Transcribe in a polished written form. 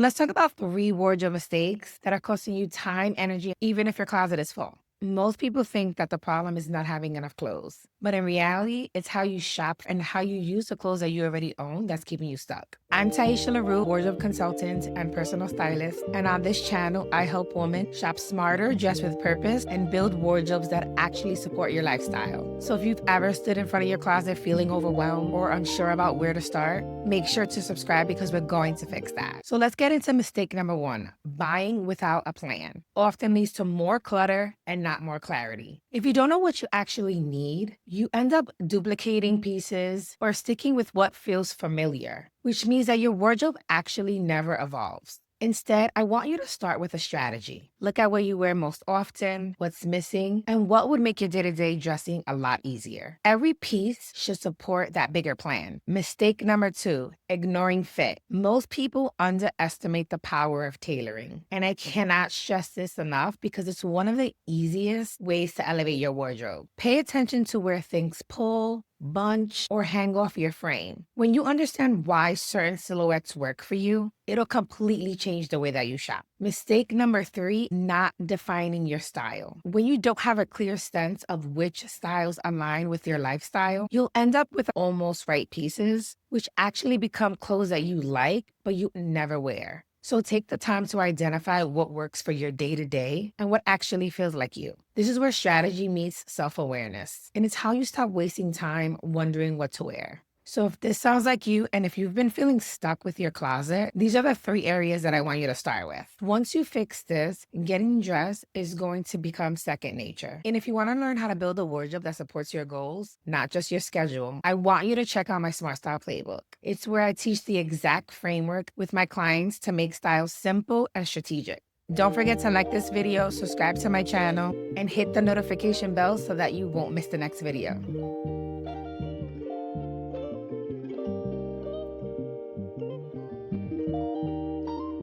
Let's talk about 3 wardrobe mistakes that are costing you time, energy, even if your closet is full. Most people think that the problem is not having enough clothes, but in reality, it's how you shop and how you use the clothes that you already own that's keeping you stuck. I'm Taisha LaRue, wardrobe consultant and personal stylist, and on this channel, I help women shop smarter, dress with purpose, and build wardrobes that actually support your lifestyle. So if you've ever stood in front of your closet feeling overwhelmed or unsure about where to start, make sure to subscribe because we're going to fix that. So let's get into mistake number 1. Buying without a plan often leads to more clutter and not more clarity. If you don't know what you actually need, you end up duplicating pieces or sticking with what feels familiar, which means that your wardrobe actually never evolves. Instead, I want you to start with a strategy. Look at what you wear most often, what's missing, and what would make your day-to-day dressing a lot easier. Every piece should support that bigger plan. Mistake number 2, ignoring fit. Most people underestimate the power of tailoring. And I cannot stress this enough because it's one of the easiest ways to elevate your wardrobe. Pay attention to where things pull, bunch, or hang off your frame. When you understand why certain silhouettes work for you, it'll completely change the way that you shop. Mistake number 3, not defining your style. When you don't have a clear sense of which styles align with your lifestyle, you'll end up with almost right pieces, which actually become clothes that you like, but you never wear. So take the time to identify what works for your day-to-day and what actually feels like you. This is where strategy meets self-awareness, and it's how you stop wasting time wondering what to wear. So if this sounds like you, and if you've been feeling stuck with your closet, these are the 3 areas that I want you to start with. Once you fix this, getting dressed is going to become second nature. And if you want to learn how to build a wardrobe that supports your goals, not just your schedule, I want you to check out my Smart Style Playbook. It's where I teach the exact framework with my clients to make styles simple and strategic. Don't forget to like this video, subscribe to my channel, and hit the notification bell so that you won't miss the next video.